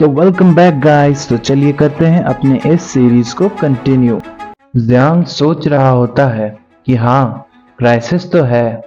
तो welcome back guys. तो चलिए करते हैं अपने इस सीरीज को कंटिन्यू। जियांग सोच रहा होता है कि हाँ, क्राइसिस तो है।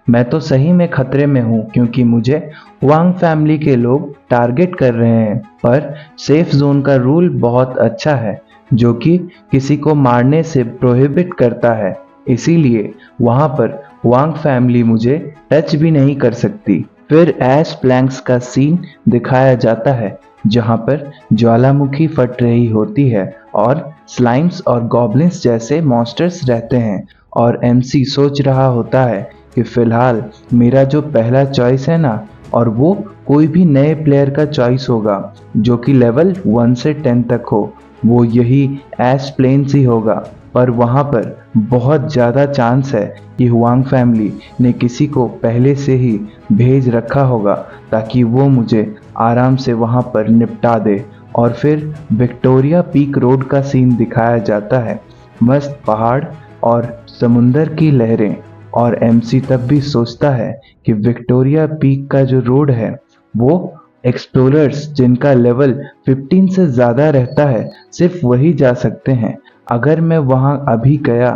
मैं तो सही में खतरे में हूँ क्योंकि मुझे वांग फैमिली के लोग टारगेट कर रहे हैं। पर सेफ जोन का रूल बहुत अच्छा है जो कि किसी को मारने से प्रोहिबिट करता है। इसीलिए वहां पर वांग फैमिली मुझे टच भी नहीं कर सकती। फिर ऐश प्लैंक्स का सीन दिखाया जाता है जहां पर ज्वालामुखी फट रही होती है और स्लाइम्स और गॉब्लिन्स जैसे मॉन्स्टर्स रहते हैं। और एमसी सोच रहा होता है कि फिलहाल मेरा जो पहला चॉइस है ना, और वो कोई भी नए प्लेयर का चॉइस होगा जो कि लेवल 1 से 10 तक हो, वो यही एश प्लेन्स ही होगा। पर वहां पर बहुत ज़्यादा चांस है कि हुआंग फैमिली ने किसी को पहले से ही भेज रखा होगा ताकि वो मुझे आराम से वहां पर निपटा दे। और फिर विक्टोरिया पीक रोड का सीन दिखाया जाता है, मस्त पहाड़ और समुंदर की लहरें। और एमसी तब भी सोचता है कि विक्टोरिया पीक का जो रोड है वो एक्सप्लोरर्स जिनका लेवल 15 से ज़्यादा रहता है सिर्फ वही जा सकते हैं। अगर मैं वहां अभी गया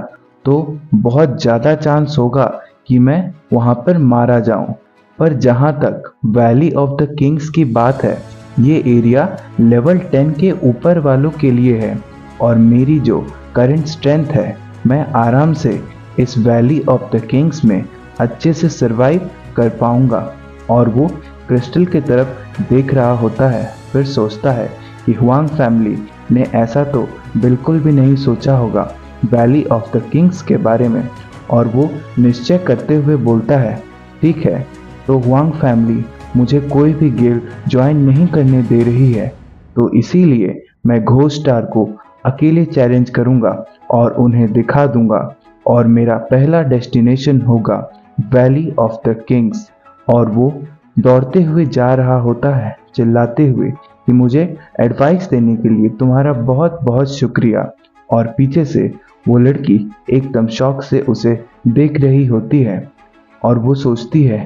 तो बहुत ज़्यादा चांस होगा कि मैं वहां पर मारा जाऊं। पर जहां तक वैली ऑफ द किंग्स की बात है, ये एरिया लेवल 10 के ऊपर वालों के लिए है। और मेरी जो करंट स्ट्रेंथ है, मैं आराम से इस वैली ऑफ द किंग्स में अच्छे से सरवाइव कर पाऊंगा। और वो क्रिस्टल की तरफ देख रहा होता है, फिर सोचता है कि हुआंग फैमिली ने ऐसा तो बिल्कुल भी नहीं सोचा होगा वैली ऑफ द किंग्स के बारे में। और वो निश्चय करते हुए बोलता है, ठीक है, तो हुआंग फैमिली मुझे कोई भी गिल्ड ज्वाइन नहीं करने दे रही है, तो इसीलिए मैं घोस्ट स्टार को अकेले चैलेंज करूंगा और उन्हें दिखा दूंगा। और मेरा पहला डेस्टिनेशन होगा वैली ऑफ द किंग्स। और वो दौड़ते हुए जा रहा होता है चिल्लाते हुए कि मुझे एडवाइस देने के लिए तुम्हारा बहुत बहुत शुक्रिया। और पीछे से वो लड़की एकदम शौक से उसे देख रही होती है और वो सोचती है,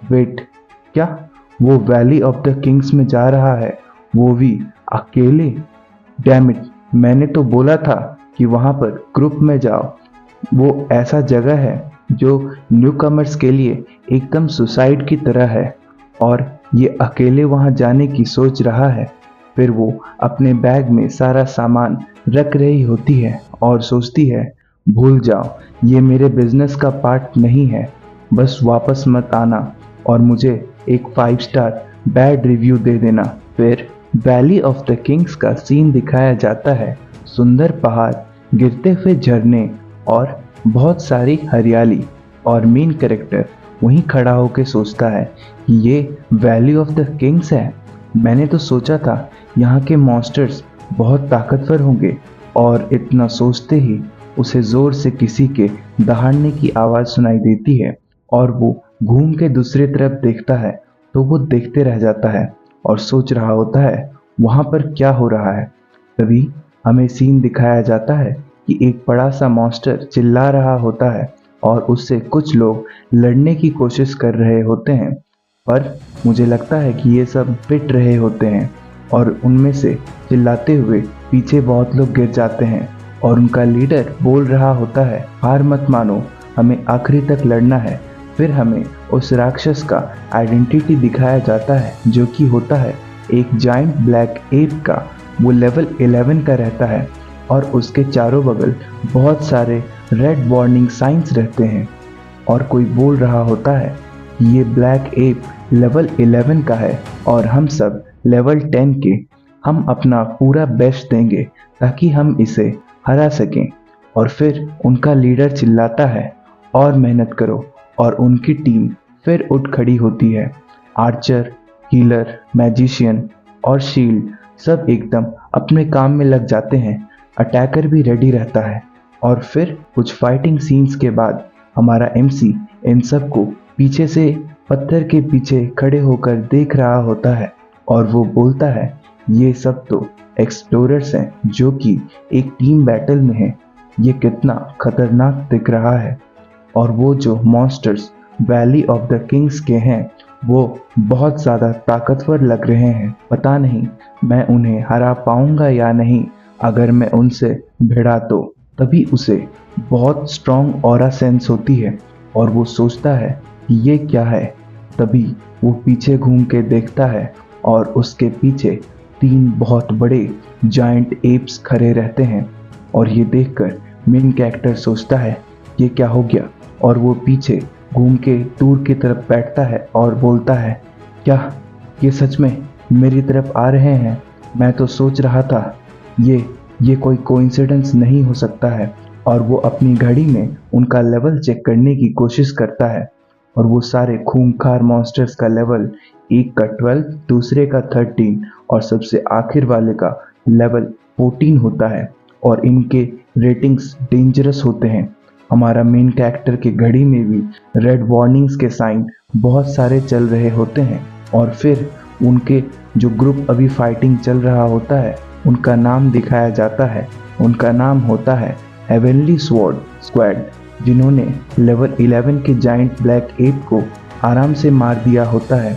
वेट, क्या वो वैली ऑफ द किंग्स में जा रहा है, वो भी अकेले? डैम इट, मैंने तो बोला था कि वहां पर ग्रुप में जाओ। वो ऐसा जगह है जो न्यूकमर्स के लिए एकदम सुसाइड की तरह है और ये अकेले वहां जाने की सोच रहा है। फिर वो अपने बैग में सारा सामान रख रही होती है और सोचती है, भूल जाओ, ये मेरे बिजनेस का पार्ट नहीं है, बस वापस मत आना और मुझे एक 5 स्टार बैड रिव्यू दे देना। फिर वैली ऑफ द किंग्स का सीन दिखाया जाता है, सुंदर पहाड़, गिरते हुए झरने और बहुत सारी हरियाली। और मेन कैरेक्टर वहीं खड़ा होकर सोचता है कि ये वैली ऑफ द किंग्स है। मैंने तो सोचा था यहाँ के मॉन्स्टर्स बहुत ताकतवर होंगे। और इतना सोचते ही उसे जोर से किसी के दहाड़ने की आवाज़ सुनाई देती है और वो घूम के दूसरी तरफ देखता है तो वो देखते रह जाता है और सोच रहा होता है वहाँ पर क्या हो रहा है। तभी हमें सीन दिखाया जाता है कि एक बड़ा सा मॉन्स्टर चिल्ला रहा होता है और उससे कुछ लोग लड़ने की कोशिश कर रहे होते हैं। पर मुझे लगता है कि ये सब पिट रहे होते हैं और उनमें से चिल्लाते हुए पीछे बहुत लोग गिर जाते हैं। और उनका लीडर बोल रहा होता है, हार मत मानो, हमें आखिरी तक लड़ना है। फिर हमें उस राक्षस का आइडेंटिटी दिखाया जाता है जो कि होता है एक जाइंट ब्लैक एप का। वो लेवल 11 का रहता है और उसके चारों बगल बहुत सारे रेड वार्निंग साइंस रहते हैं। और कोई बोल रहा होता है कि ये ब्लैक एप लेवल 11 का है और हम सब लेवल 10 के। हम अपना पूरा बेस्ट देंगे ताकि हम इसे हरा सकें। और फिर उनका लीडर चिल्लाता है, और मेहनत करो। और उनकी टीम फिर उठ खड़ी होती है। आर्चर, हीलर, मैजिशियन और शील्ड सब एकदम अपने काम में लग जाते हैं। अटैकर भी रेडी रहता है। और फिर कुछ फाइटिंग सीन्स के बाद हमारा एमसी इन सब को पीछे से पत्थर के पीछे खड़े होकर देख रहा होता है और वो बोलता है, ये सब तो एक्सप्लोरर्स हैं जो कि एक टीम बैटल में हैं। ये कितना खतरनाक दिख रहा है। और वो जो monsters valley of the Kings के हैं वो बहुत ज़्यादा ताकतवर लग रहे हैं। पता नहीं मैं उन्हें हरा पाऊंगा या नहीं। अगर मैं उनसे भिड़ा तो तभी उसे बहुत स्ट्रॉन्ग ऑरा सेंस होती है और वो सोचता है कि ये क्या है। तभी वो पीछे घूम के देखता है और उसके पीछे 3 बहुत बड़े जायंट एप्स खड़े रहते हैं और ये देखकर मेन कैरेक्टर सोचता है ये क्या हो गया, और वो पीछे घूम के दूर की तरफ बैठता है और बोलता है क्या ये सच में मेरी तरफ आ रहे हैं। मैं तो सोच रहा था ये कोई कोइंसिडेंस नहीं हो सकता है। और वो अपनी घड़ी में उनका लेवल चेक करने की कोशिश करता है और वो सारे खूंखार मॉन्स्टर्स का लेवल, एक का 12, दूसरे का 13 और सबसे आखिर वाले का लेवल 14 होता है और इनके रेटिंग्स डेंजरस होते हैं। हमारा मेन कैरेक्टर की घड़ी में भी रेड वार्निंग्स के साइन बहुत सारे चल रहे होते हैं और फिर उनके जो ग्रुप अभी फाइटिंग चल रहा होता है उनका नाम दिखाया जाता है। उनका नाम होता है हेवनली स्वॉर्ड स्क्वाड, जिन्होंने लेवल 11 के जाइंट ब्लैक एप को आराम से मार दिया होता है।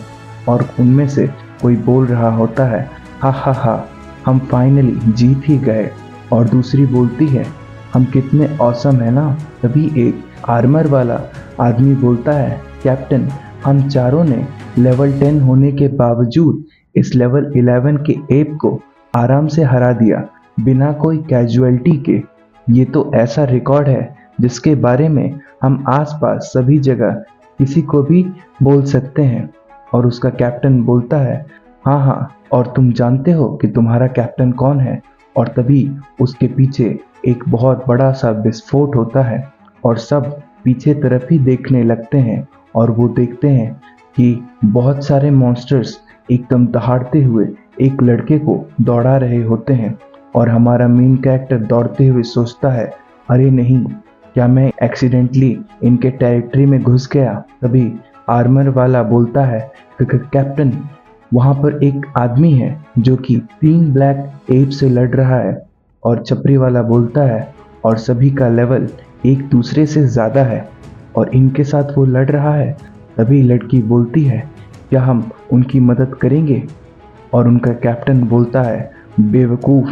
और उनमें से कोई बोल रहा होता है हा हा हा, हम फाइनली जीत ही गए। और दूसरी बोलती है हम कितने ऑसम है ना। तभी एक आर्मर वाला आदमी बोलता है कैप्टन, हम चारों ने लेवल 10 होने के बावजूद इस लेवल 11 के एप को आराम से हरा दिया बिना कोई कैजुअलिटी के। ये तो ऐसा रिकॉर्ड है जिसके बारे में हम आसपास सभी जगह किसी को भी बोल सकते हैं। और उसका कैप्टन बोलता है हाँ हाँ, और तुम जानते हो कि तुम्हारा कैप्टन कौन है। और तभी उसके पीछे एक बहुत बड़ा सा विस्फोट होता है और सब पीछे तरफ ही देखने लगते हैं और वो देखते हैं कि बहुत सारे मॉन्स्टर्स एकदम दहाड़ते हुए एक लड़के को दौड़ा रहे होते हैं। और हमारा मेन कैरेक्टर दौड़ते हुए सोचता है अरे नहीं, क्या मैं एक्सीडेंटली इनके टेरिटरी में घुस गया। तभी आर्मर वाला बोलता है कैप्टन, वहाँ पर एक आदमी है जो कि 3 ब्लैक एप से लड़ रहा है। और छपरी वाला बोलता है और सभी का लेवल एक दूसरे से ज़्यादा है और इनके साथ वो लड़ रहा है। तभी लड़की बोलती है क्या हम उनकी मदद करेंगे। और उनका कैप्टन बोलता है बेवकूफ़,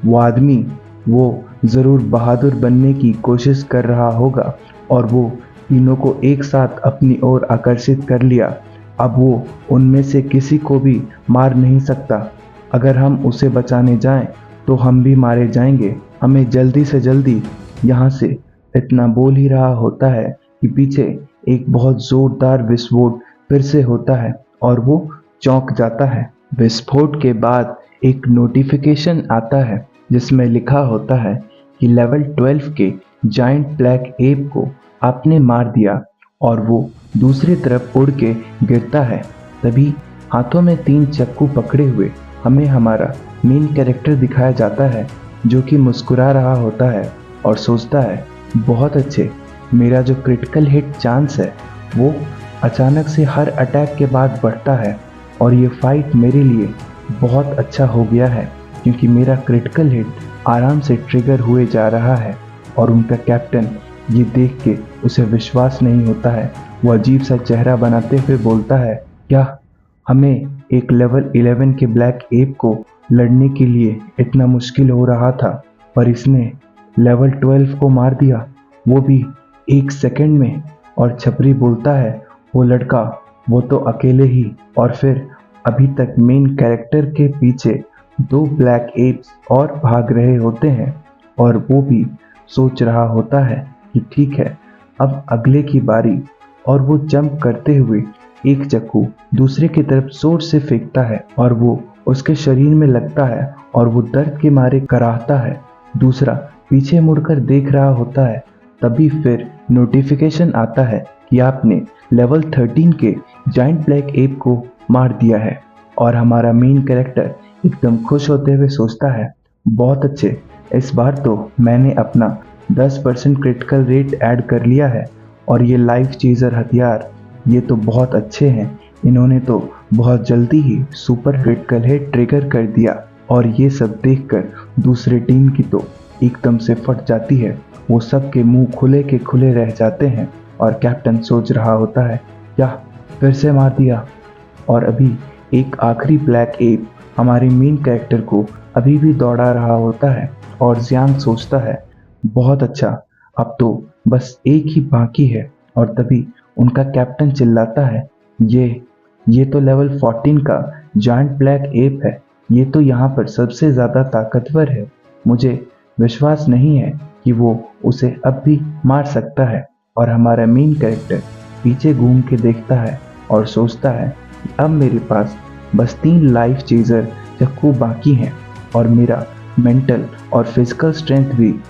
वो आदमी वो ज़रूर बहादुर बनने की कोशिश कर रहा होगा और वो तीनों को एक साथ अपनी ओर आकर्षित कर लिया। अब वो उनमें से किसी को भी मार नहीं सकता। अगर हम उसे बचाने जाएं तो हम भी मारे जाएंगे। हमें जल्दी से जल्दी यहाँ से। इतना बोल ही रहा होता है कि पीछे एक बहुत ज़ोरदार विस्फोट फिर से होता है और वो चौंक जाता है। विस्फोट के बाद एक नोटिफिकेशन आता है जिसमें लिखा होता है कि लेवल 12 के जाइंट ब्लैक एप को आपने मार दिया और वो दूसरी तरफ उड़ के गिरता है। तभी हाथों में 3 चाकू पकड़े हुए हमें हमारा मेन कैरेक्टर दिखाया जाता है जो कि मुस्कुरा रहा होता है और सोचता है बहुत अच्छे, मेरा जो क्रिटिकल हिट चांस है वो अचानक से हर अटैक के बाद बढ़ता है और ये फाइट मेरे लिए बहुत अच्छा हो गया है क्योंकि मेरा क्रिटिकल हिट आराम से ट्रिगर हुए जा रहा है। और उनका कैप्टन ये देख के उसे विश्वास नहीं होता है। वो अजीब सा चेहरा बनाते हुए बोलता है क्या हमें एक लेवल 11 के ब्लैक एप को लड़ने के लिए इतना मुश्किल हो रहा था, पर इसने लेवल 12 को मार दिया, वो भी 1 सेकंड में। और छपरी बोलता है वो लड़का वो तो अकेले ही। और फिर अभी तक मेन कैरेक्टर के पीछे 2 ब्लैक एप्स और भाग रहे होते हैं और वो भी सोच रहा होता है कि ठीक है अब अगले की बारी। और वो जंप करते हुए एक चाकू दूसरे की तरफ जोर से फेंकता है और वो उसके शरीर में लगता है और वो दर्द के मारे कराहता है। दूसरा पीछे मुड़कर देख रहा होता है। तभी फिर नोटिफिकेशन आता है कि आपने लेवल 13 के जाइंट ब्लैक एप को मार दिया है। और हमारा मेन कैरेक्टर एकदम खुश होते हुए सोचता है बहुत अच्छे, इस बार तो मैंने अपना 10% क्रिटिकल रेट ऐड कर लिया है और ये लाइफ चेजर हथियार ये तो बहुत अच्छे हैं। इन्होंने तो बहुत जल्दी ही सुपर क्रिटिकल हिट ट्रिगर कर दिया। और ये सब देखकर दूसरे टीम की तो एकदम से फट जाती है। वो सब के मुंह खुले के खुले रह जाते हैं और कैप्टन सोच रहा होता है क्या फिर से मार दिया। और अभी एक आखिरी ब्लैक एप हमारे मेन कैरेक्टर को अभी भी दौड़ा रहा होता है और जियांग सोचता है, बहुत अच्छा, अब तो बस एक ही बाकी है। और तभी उनका कैप्टन चिल्लाता है, ये तो लेवल 14 का जायंट ब्लैक एप है। ये तो यहाँ पर सबसे ज़्यादा ताकतवर है। मुझे विश्वास नहीं है कि वो उसे अब भी मार सकता है। और हमारा मेन कैरेक्टर पीछे घूम के देखता है और सोचता है कि अब मेरे पास बस 3 लाइफ चेजर चक्कू बाकी हैं और मेरा मेंटल और फिजिकल स्ट्रेंथ भी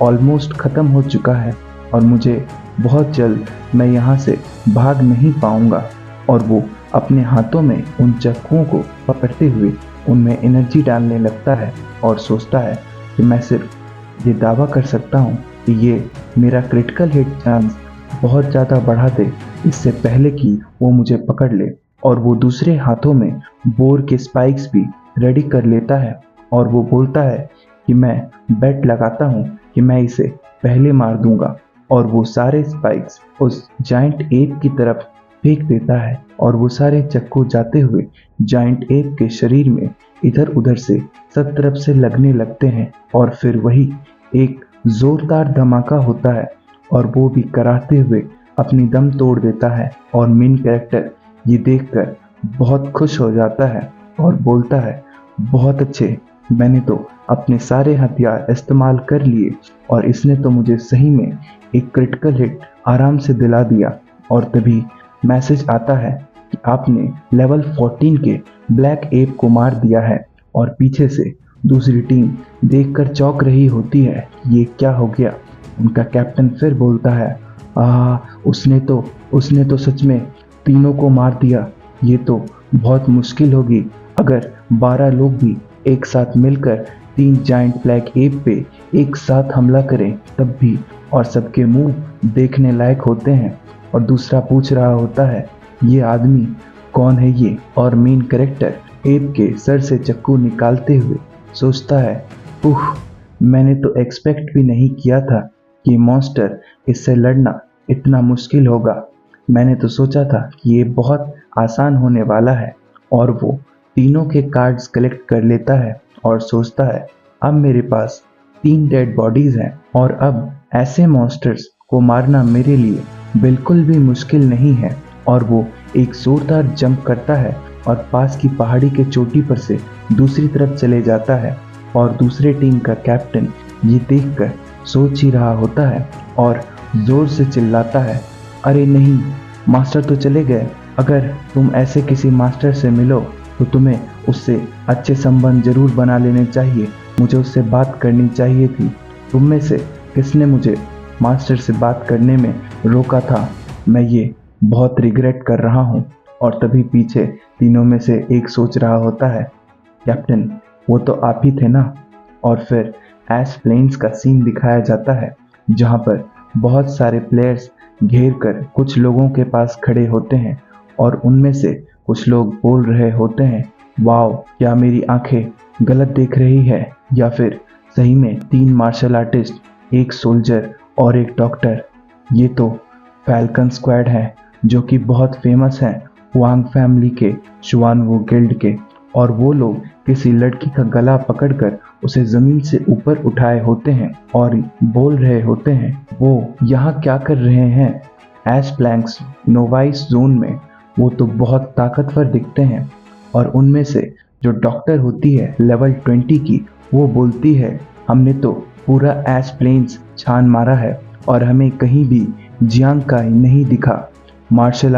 ऑलमोस्ट ख़त्म हो चुका है और मुझे बहुत जल्द मैं यहाँ से भाग नहीं पाऊँगा। और वो अपने हाथों में उन चक्कुओं को पकड़ते हुए उनमें एनर्जी डालने लगता है और सोचता है कि मैं सिर्फ ये दावा कर सकता हूँ कि ये मेरा क्रिटिकल हिट चांस बहुत ज़्यादा बढ़ा दे इससे पहले कि वो मुझे पकड़ ले। और वो दूसरे हाथों में बोर के स्पाइक्स भी रेडी कर लेता है और वो बोलता है कि मैं बेट लगाता हूँ कि मैं इसे पहले मार दूंगा। और वो सारे स्पाइक्स उस जाइंट एप की तरफ फेंक देता है और वो सारे चक्कू जाते हुए जाइंट एप के शरीर में इधर उधर से सब तरफ से लगने लगते हैं। और फिर वही एक जोरदार धमाका होता है और वो भी कराहते हुए अपनी दम तोड़ देता है। और मेन कैरेक्टर ये देखकर बहुत खुश हो जाता है और बोलता है, बहुत अच्छे, मैंने तो अपने सारे हथियार इस्तेमाल कर लिए और इसने तो मुझे सही में एक क्रिटिकल हिट आराम से दिला दिया। और तभी मैसेज आता है कि आपने लेवल 14 के ब्लैक एप को मार दिया है। और पीछे से दूसरी टीम देखकर चौंक रही होती है, ये क्या हो गया। उनका कैप्टन फिर बोलता है, उसने तो सच में तीनों को मार दिया। ये तो बहुत मुश्किल होगी अगर 12 लोग भी एक साथ मिलकर 3 जाइंट ब्लैक एप पे एक साथ हमला करें तब भी। और सबके मुंह देखने लायक होते हैं। और दूसरा पूछ रहा होता है, ये आदमी कौन है ये। और मेन कैरेक्टर एप के सर से चक्कू निकालते हुए सोचता है, मैंने तो एक्सपेक्ट भी नहीं किया था कि मॉन्स्टर इससे लड़ना इतना मुश्किल होगा। मैंने तो सोचा था कि ये बहुत आसान होने वाला है। और वो तीनों के कार्ड्स कलेक्ट कर लेता है और सोचता है, अब मेरे पास 3 डेड बॉडीज हैं और अब ऐसे मॉन्स्टर्स को मारना मेरे लिए बिल्कुल भी मुश्किल नहीं है। और वो एक जोरदार जंप करता है और पास की पहाड़ी के चोटी पर से दूसरी तरफ चले जाता है। और दूसरे टीम का कैप्टन ये देखकर सोच ही रहा होता है और जोर से चिल्लाता है, अरे नहीं, मास्टर तो चले गए। अगर तुम ऐसे किसी मास्टर से मिलो तो तुम्हें उससे अच्छे संबंध जरूर बना लेने चाहिए। मुझे उससे बात करनी चाहिए थी। तुम में से किसने मुझे मास्टर से बात करने में रोका था? मैं ये बहुत रिग्रेट कर रहा हूँ। और तभी पीछे तीनों में से एक सोच रहा होता है, कैप्टन वो तो आप ही थे ना। और फिर एश प्लेन्स का सीन दिखाया जाता है जहाँ पर बहुत सारे प्लेयर्स घेर कर कुछ लोगों के पास खड़े होते हैं और उनमें से कुछ लोग बोल रहे होते हैं, वाओ, क्या मेरी आंखें गलत देख रही है या फिर सही में 3 मार्शल आर्टिस्ट, एक सोल्जर और एक डॉक्टर। ये तो फैल्कन स्क्वाड है जो कि बहुत फेमस हैं वांग फैमिली के, शुआनवू गिल्ड के। और वो लोग किसी लड़की का गला पकड़कर उसे जमीन से ऊपर उठाए होते हैं और बोल रहे होते हैं, वो यहाँ क्या कर रहे हैं एश प्लैंक्स नोवाइस जोन में। वो तो बहुत ताकतवर दिखते हैं। और उनमें से जो डॉक्टर होती है लेवल 20 की, वो बोलती है, हमने तो पूरा एश प्लेन्स छान मारा है और हमें कहीं भी जियांग काई नहीं दिखा। मार्शल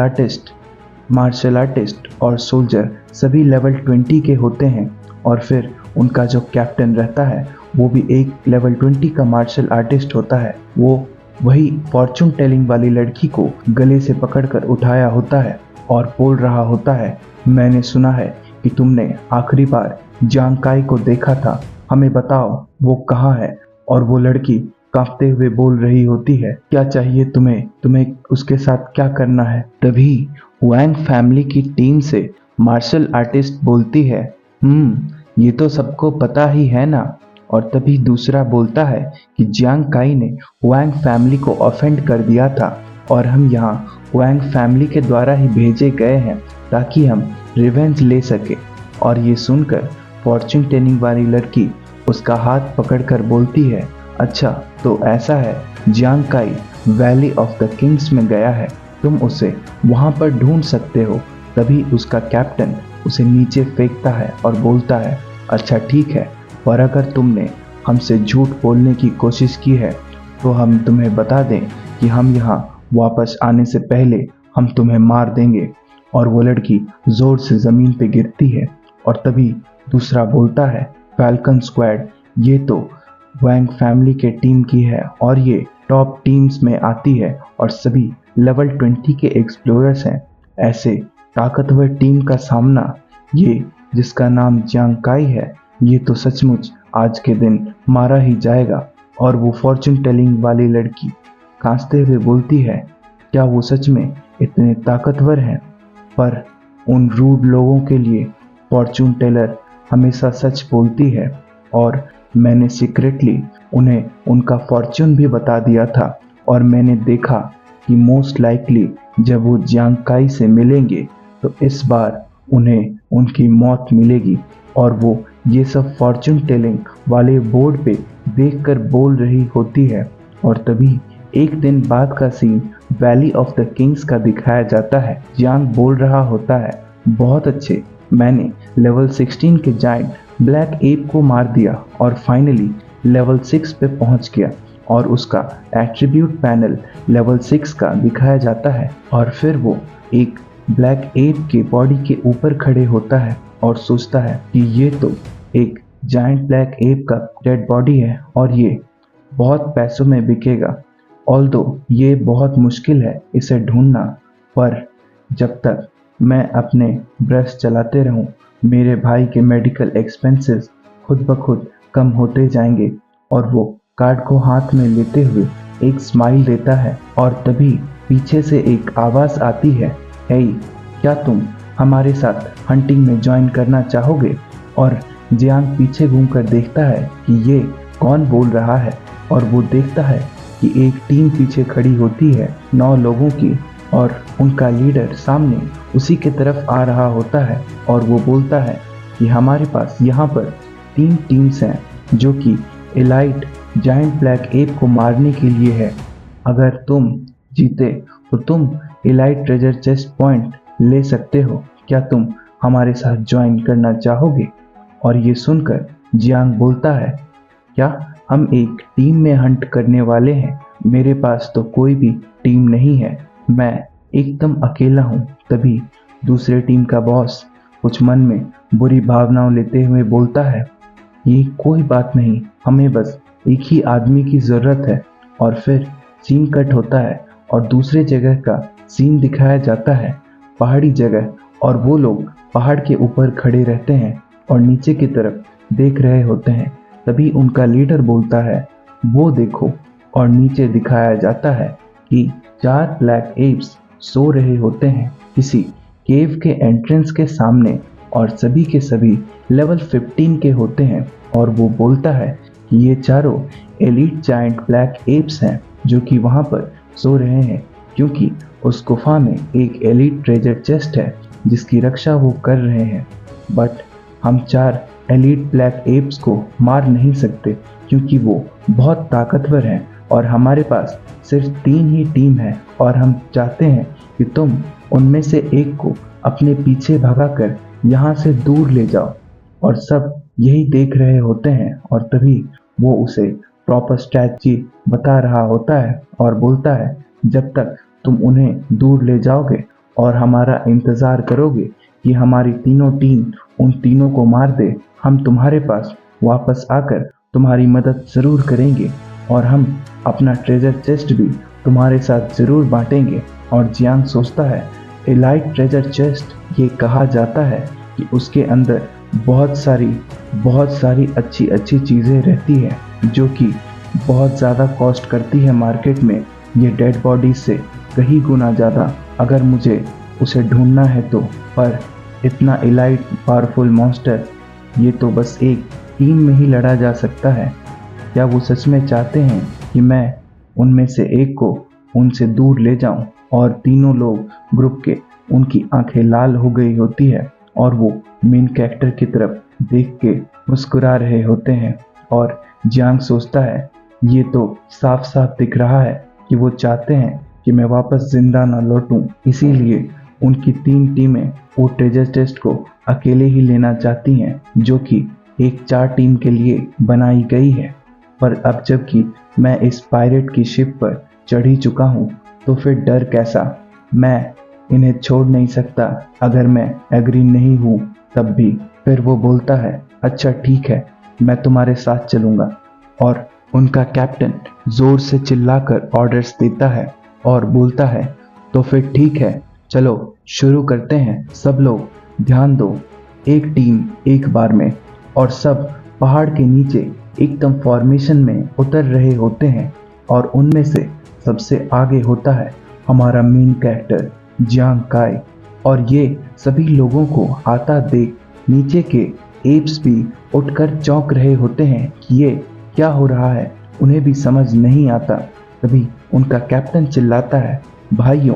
आर्टिस्ट और सोल्जर सभी लेवल 20 के होते हैं। और फिर उनका जो कैप्टन रहता है वो भी एक लेवल 20 का मार्शल आर्टिस्ट होता है। वो वही फॉर्चून टेलिंग वाली लड़की को गले से पकड़कर उठाया होता है और बोल रहा होता है, मैंने सुना है कि तुमने आखिरी बार जियांग काई को देखा था, हमें बताओ वो कहाँ है। और वो लड़की कांपते हुए बोल रही होती है, क्या चाहिए तुम्हें उसके साथ क्या करना है। तभी वैंग फैमिली की टीम से मार्शल आर्टिस्ट बोलती है, ये तो सबको पता ही है ना। और तभी दूसरा बोलता है कि जियांग काई ने वैंग फैमिली को ऑफेंड कर दिया था और हम यहाँ वांग फैमिली के द्वारा ही भेजे गए हैं ताकि हम रिवेंज ले सके। और ये सुनकर फॉर्च्यून टेलिंग वाली लड़की उसका हाथ पकड़कर बोलती है, अच्छा तो ऐसा है, जियांग काई वैली ऑफ द किंग्स में गया है, तुम उसे वहां पर ढूंढ सकते हो। तभी उसका कैप्टन उसे नीचे फेंकता है और बोलता है, अच्छा ठीक है, पर अगर तुमने हमसे झूठ बोलने की कोशिश की है तो हम तुम्हें बता दें कि हम यहाँ वापस आने से पहले हम तुम्हें मार देंगे। और वो लड़की जोर से जमीन पे गिरती है और तभी दूसरा बोलता है, फैल्कन स्क्वाड ये तो वांग फैमिली के टीम की है और ये टॉप टीम्स में आती है और सभी लेवल 20 के एक्सप्लोरर्स हैं। ऐसे ताकतवर टीम का सामना ये जिसका नाम जियांग काई है, ये तो सचमुच आज के दिन मारा ही जाएगा। और वो फॉर्च्यून टेलिंग वाली लड़की कांपते हुए बोलती है, क्या वो सच में इतने ताकतवर हैं? पर उन रूड लोगों के लिए फॉर्च्यून टेलर हमेशा सच बोलती है और मैंने सीक्रेटली उन्हें उनका फॉर्च्यून भी बता दिया था और मैंने देखा कि मोस्ट लाइकली जब वो जियांग काई से मिलेंगे तो इस बार उन्हें उनकी मौत मिलेगी। और वो ये सब फॉर्च्यून टेलिंग वाले बोर्ड पे देखकर बोल रही होती है। और तभी एक दिन बाद का scene valley of the kings का दिखाया जाता है। जियांग बोल रहा होता है, बहुत अच्छे, मैंने लेवल 16 के जायंट ब्लैक एप को मार दिया और फाइनली लेवल 6 पे पहुंच गया। और उसका एट्रीब्यूट पैनल लेवल 6 का दिखाया जाता है और फिर वो एक ब्लैक एप के बॉडी के ऊपर खड़े होता है और सोचता है कि ये तो एक जायंट ब्लैक एप का डेड बॉडी है और ये बहुत पैसों में बिकेगा। ऑल्दो ये बहुत मुश्किल है इसे ढूंढना, पर जब तक मैं अपने ब्रश चलाते रहूं मेरे भाई के मेडिकल एक्सपेंसेस खुद ब खुद कम होते जाएंगे। और वो कार्ड को हाथ में लेते हुए एक स्माइल देता है और तभी पीछे से एक आवाज़ आती है, हे क्या तुम हमारे साथ हंटिंग में ज्वाइन करना चाहोगे? और जियांग पीछे घूमकर देखता है कि ये कौन बोल रहा है और वो देखता है कि एक टीम पीछे खड़ी होती है 9 लोगों की और उनका लीडर सामने उसी के तरफ आ रहा होता है। और वो बोलता है कि हमारे पास यहाँ पर 3 टीम्स हैं जो कि एलाइट जायंट ब्लैक एप को मारने के लिए है। अगर तुम जीते तो तुम एलाइट ट्रेजर चेस्ट पॉइंट ले सकते हो, क्या तुम हमारे साथ ज्वाइन करना चाहोगे? और ये सुनकर जियांग बोलता है, क्या हम एक टीम में हंट करने वाले हैं? मेरे पास तो कोई भी टीम नहीं है, मैं एकदम अकेला हूँ। तभी दूसरे टीम का बॉस कुछ मन में बुरी भावनाओं लेते हुए बोलता है, ये कोई बात नहीं, हमें बस एक ही आदमी की ज़रूरत है। और फिर सीन कट होता है और दूसरे जगह का सीन दिखाया जाता है, पहाड़ी जगह, और वो लोग पहाड़ के ऊपर खड़े रहते हैं और नीचे की तरफ देख रहे होते हैं। तभी उनका लीडर बोलता है, वो देखो, और नीचे दिखाया जाता है कि 4 ब्लैक एप्स सो रहे होते हैं किसी केव के एंट्रेंस के सामने और सभी के सभी लेवल 15 के होते हैं। और वो बोलता है कि ये चारों एलीट जायंट ब्लैक एप्स हैं जो कि वहाँ पर सो रहे हैं क्योंकि उस गुफा में एक एलीट ट्रेजर चेस्ट है जिसकी रक्षा वो कर रहे हैं। बट हम 4 एलीट ब्लैक एप्स को मार नहीं सकते क्योंकि वो बहुत ताकतवर हैं और हमारे पास सिर्फ 3 ही टीम है और हम चाहते हैं कि तुम उनमें से एक को अपने पीछे भगाकर यहाँ से दूर ले जाओ। और सब यही देख रहे होते हैं और तभी वो उसे प्रॉपर स्ट्रैटेजी बता रहा होता है और बोलता है, जब तक तुम उन्हें दूर ले जाओगे और हमारा इंतज़ार करोगे कि हमारी तीनों टीम उन तीनों को मार दे, हम तुम्हारे पास वापस आकर तुम्हारी मदद ज़रूर करेंगे और हम अपना ट्रेजर चेस्ट भी तुम्हारे साथ ज़रूर बांटेंगे। और जियांग सोचता है, एलाइट ट्रेजर चेस्ट, ये कहा जाता है कि उसके अंदर बहुत सारी अच्छी अच्छी चीज़ें रहती हैं जो कि बहुत ज़्यादा कॉस्ट करती है मार्केट में, ये डेड बॉडी से कहीं गुना ज़्यादा। अगर मुझे उसे ढूंढना है तो, पर इतना एलाइट पावरफुल मॉन्स्टर ये तो बस एक टीम में ही लड़ा जा सकता है। क्या वो सच में चाहते हैं कि मैं उनमें से एक को उनसे दूर ले जाऊं। और तीनों लोग ग्रुप के, उनकी आंखें लाल हो गई होती है और वो मेन कैरेक्टर की तरफ देख के मुस्कुरा रहे होते हैं। और जियांग सोचता है ये तो साफ साफ दिख रहा है कि वो चाहते हैं कि मैं वापस जिंदा ना लौटूं, इसीलिए उनकी 3 टीमें वो ट्रेजर चेस्ट को अकेले ही लेना चाहती हैं, जो कि एक 4 टीम के लिए बनाई गई है। पर अब जबकि मैं इस पायरेट की शिप पर चढ़ ही चुका हूँ, तो फिर डर कैसा। मैं इन्हें छोड़ नहीं सकता। अगर मैं एग्री नहीं हूँ तब भी। फिर वो बोलता है अच्छा ठीक है, मैं तुम्हारे साथ चलूंगा। और उनका कैप्टन जोर से चिल्लाकर ऑर्डर्स देता है और बोलता है तो फिर ठीक है, चलो शुरू करते हैं। सब लोग ध्यान दो, एक टीम एक बार में। और सब पहाड़ के नीचे एकदम फॉर्मेशन में उतर रहे होते हैं। और उनमें से सबसे आगे होता है हमारा मेन कैरेक्टर जियांग काई। और ये सभी लोगों को आता देख नीचे के एप्स भी उठकर चौंक रहे होते हैं कि ये क्या हो रहा है, उन्हें भी समझ नहीं आता। तभी उनका कैप्टन चिल्लाता है भाइयों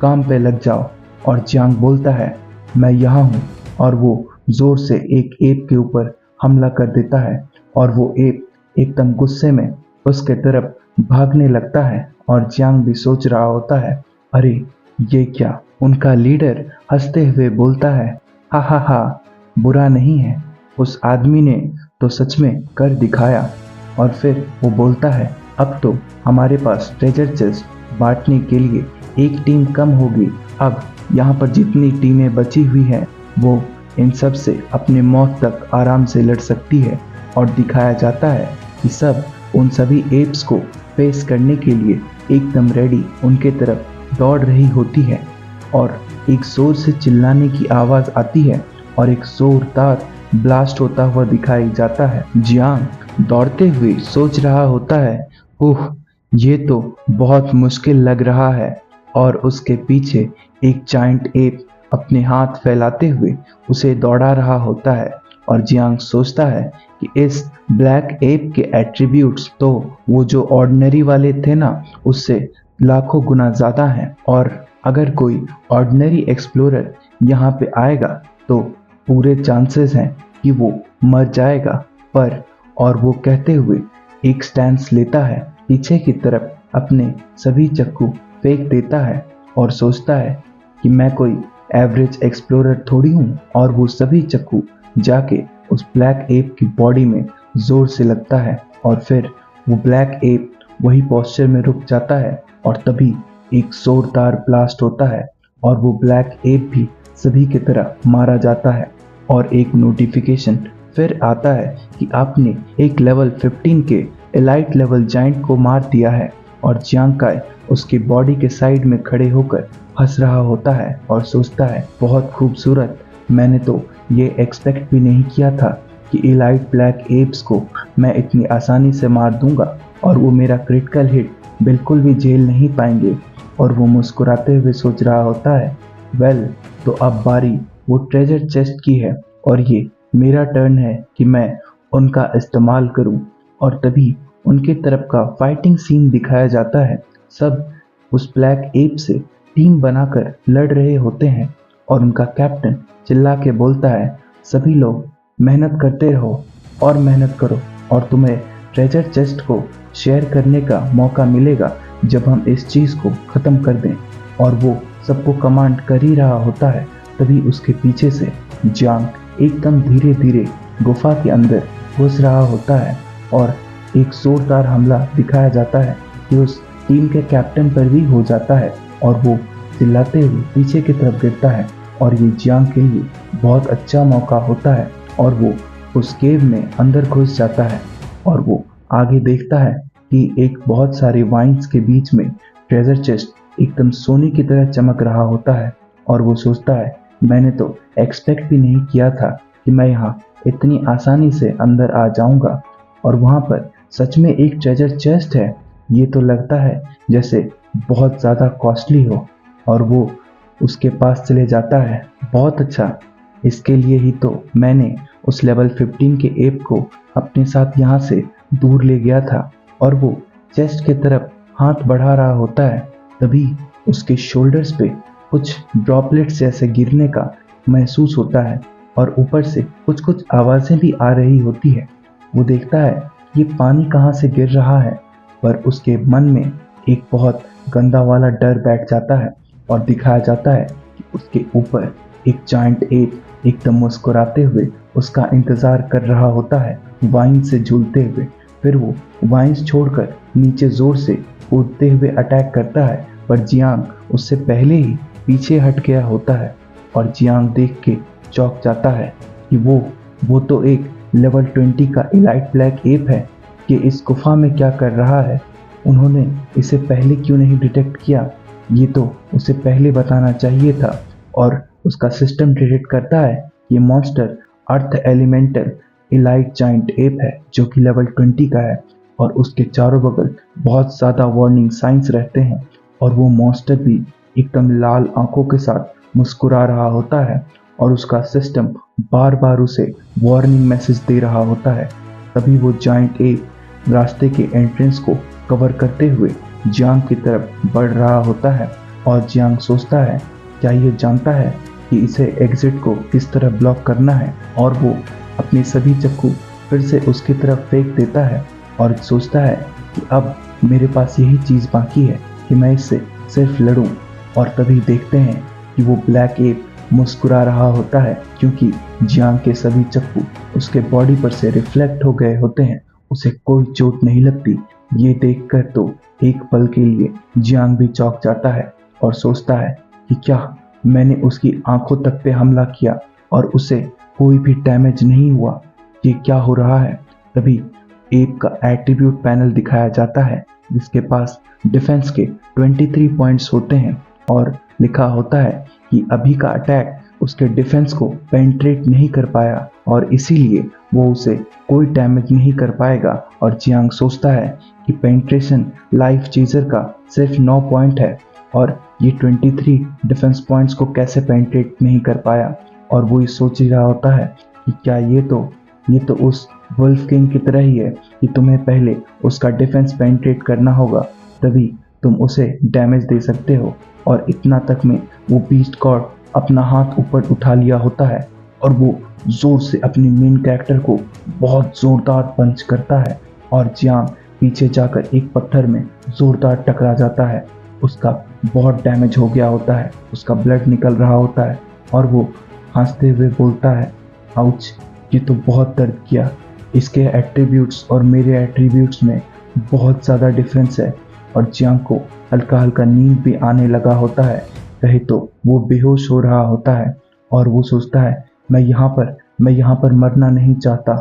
काम पे लग जाओ। और जियांग बोलता है मैं यहाँ हूँ। और वो जोर से एक एप के ऊपर हमला कर देता है और वो एप एकदम गुस्से में उसके तरफ भागने लगता है। और जियांग भी सोच रहा होता है अरे ये क्या। उनका लीडर हंसते हुए बोलता है हा हा हा, बुरा नहीं है, उस आदमी ने तो सच में कर दिखाया। और फिर वो बोलता है अब तो हमारे पास ट्रेजर चेस्ट बांटने के लिए एक टीम कम होगी। अब यहाँ पर जितनी टीमें बची हुई हैं वो इन सब से अपने मौत तक आराम से लड़ सकती है। और दिखाया जाता है कि सब उन सभी एप्स को फेस करने के लिए एकदम रेडी उनके तरफ दौड़ रही होती है। और एक जोर से चिल्लाने की आवाज़ आती है और एक जोरदार ब्लास्ट होता हुआ दिखाई जाता है। जियांग दौड़ते हुए सोच रहा होता है ओह ये तो बहुत मुश्किल लग रहा है। और उसके पीछे एक जायंट एप अपने हाथ फैलाते हुए उसे दौड़ा रहा होता है। और जियांग सोचता है कि इस ब्लैक एप के एट्रीब्यूट्स तो वो जो ऑर्डिनरी वाले थे ना उससे लाखों गुना ज़्यादा हैं। और अगर कोई ऑर्डिनरी एक्सप्लोरर यहाँ पे आएगा तो पूरे चांसेस हैं कि वो मर जाएगा। पर और वो कहते हुए एक स्टैंस लेता है, पीछे की तरफ अपने सभी चक्कू फेंक देता है और सोचता है कि मैं कोई एवरेज एक्सप्लोरर थोड़ी हूँ। और वो सभी चक्कू जाके उस ब्लैक एप की बॉडी में जोर से लगता है। और फिर वो ब्लैक एप वही पोस्चर में रुक जाता है और तभी एक जोरदार ब्लास्ट होता है और वो ब्लैक एप भी सभी की तरह मारा जाता है। और एक नोटिफिकेशन फिर आता है कि आपने एक लेवल 15 के एलाइट लेवल जाइंट को मार दिया है। और जियांग काई उसकी बॉडी के साइड में खड़े होकर हंस रहा होता है और सोचता है बहुत खूबसूरत, मैंने तो ये एक्सपेक्ट भी नहीं किया था कि एलाइट ब्लैक एप्स को मैं इतनी आसानी से मार दूंगा और वो मेरा क्रिटिकल हिट बिल्कुल भी झेल नहीं पाएंगे। और वो मुस्कुराते हुए सोच रहा होता है वेल तो अब बारी वो ट्रेजर चेस्ट की है और ये मेरा टर्न है कि मैं उनका इस्तेमाल करूं। और तभी उनके तरफ का फाइटिंग सीन दिखाया जाता है। सब उस ब्लैक एप से टीम बनाकर लड़ रहे होते हैं और उनका कैप्टन चिल्ला के बोलता है सभी लोग मेहनत करते रहो और मेहनत करो और तुम्हें ट्रेजर चेस्ट को शेयर करने का मौका मिलेगा जब हम इस चीज़ को ख़त्म कर दें। और वो सबको कमांड कर ही रहा होता है, तभी उसके पीछे से जियांग एकदम धीरे धीरे गुफा के अंदर घुस रहा होता है। और एक जोरदार हमला दिखाया जाता है कि उस टीम के कैप्टन पर भी हो जाता है और वो चिल्लाते हुए पीछे की तरफ गिरता है। और ये जियांग के लिए बहुत अच्छा मौका होता है और वो उस केव में अंदर घुस जाता है। और वो आगे देखता है कि एक बहुत सारे वाइन्स के बीच में ट्रेजर चेस्ट एकदम सोने की तरह चमक रहा होता है। और वो सोचता है मैंने तो एक्सपेक्ट भी नहीं किया था कि मैं यहाँ इतनी आसानी से अंदर आ जाऊँगा और वहाँ पर सच में एक ट्रेजर चेस्ट है। ये तो लगता है जैसे बहुत ज़्यादा कॉस्टली हो। और वो उसके पास चले जाता है, बहुत अच्छा, इसके लिए ही तो मैंने उस लेवल 15 के एप को अपने साथ यहाँ से दूर ले गया था। और वो चेस्ट की तरफ हाथ बढ़ा रहा होता है तभी उसके शोल्डर्स पे कुछ ड्रॉपलेट्स जैसे गिरने का महसूस होता है और ऊपर से कुछ कुछ आवाज़ें भी आ रही होती है। वो देखता है ये पानी कहाँ से गिर रहा है, पर उसके मन में एक बहुत गंदा वाला डर बैठ जाता है और दिखाया जाता है कि उसके ऊपर एक जायंट एप एकदम मुस्कुराते हुए उसका इंतज़ार कर रहा होता है, वाइन से झूलते हुए। फिर वो वाइन्स छोड़कर नीचे ज़ोर से कूदते हुए अटैक करता है, पर जियांग उससे पहले ही पीछे हट गया होता है और जियांग देख के चौंक जाता है कि वो तो एक लेवल 20 का इलाइट ब्लैक एप है कि इस गुफा में क्या कर रहा है। उन्होंने इसे पहले क्यों नहीं डिटेक्ट किया, ये तो उसे पहले बताना चाहिए था। और उसका सिस्टम डिटेक्ट करता है ये मॉन्स्टर अर्थ एलिमेंटल इलाइट जाइंट एप है जो कि लेवल 20 का है और उसके चारों बगल बहुत ज़्यादा वार्निंग साइंस रहते हैं और वो मॉन्स्टर भी एकदम लाल आंखों के साथ मुस्कुरा रहा होता है और उसका सिस्टम बार बार उसे वार्निंग मैसेज दे रहा होता है। तभी वो जाइंट एप रास्ते के एंट्रेंस को कवर करते हुए जियांग की तरफ बढ़ रहा होता है और जियांग सोचता है क्या ये जानता है कि इसे एग्जिट को किस तरह ब्लॉक करना है, और वो अपने सभी चाकू फिर से उसकी तरफ फेंक देता है और सोचता है कि अब मेरे पास यही चीज़ बाकी है कि मैं इससे सिर्फ लड़ूं। और तभी देखते हैं कि वो ब्लैक एप मुस्कुरा रहा होता है क्योंकि जियांग के सभी चाकू उसके बॉडी पर से रिफ्लेक्ट हो गए होते हैं, उसे कोई चोट नहीं लगती। ये देखकर तो एक पल के लिए जियांग भी चौंक जाता है और सोचता है कि क्या मैंने उसकी आंखों तक पे हमला किया और उसे कोई भी डैमेज नहीं हुआ, ये क्या हो रहा है। तभी एप का एट्रीब्यूट पैनल दिखाया जाता है जिसके पास डिफेंस के 23 पॉइंट्स होते हैं और लिखा होता है कि अभी का अटैक उसके डिफेंस को पेनिट्रेट नहीं कर पाया और इसीलिए वो उसे कोई डैमेज नहीं कर पाएगा। और जियांग सोचता है कि पेनिट्रेशन लाइफ चीजर का सिर्फ 9 पॉइंट है और ये 23 डिफेंस पॉइंट्स को कैसे पेनिट्रेट नहीं कर पाया। और वो ये सोच ही रहा होता है कि क्या ये तो उस वुल्फ किंग की तरह ही है कि तुम्हें पहले उसका डिफेंस पेनिट्रेट करना होगा तभी तुम उसे डैमेज दे सकते हो। और इतना तक में वो बीस्ट गॉड अपना हाथ ऊपर उठा लिया होता है और वो जोर से अपनी मेन कैरेक्टर को बहुत जोरदार पंच करता है और जियांग पीछे जाकर एक पत्थर में जोरदार टकरा जाता है। उसका बहुत डैमेज हो गया होता है, उसका ब्लड निकल रहा होता है और वो हंसते हुए बोलता है, आउच, ये तो बहुत दर्द किया। इसके एट्रीब्यूट्स और मेरे एट्रीब्यूट्स में बहुत ज़्यादा डिफरेंस है। और जियांग को हल्का हल्का नींद भी आने लगा होता है, कहे तो वो बेहोश हो रहा होता है और वो सोचता है मैं यहाँ पर मरना नहीं चाहता।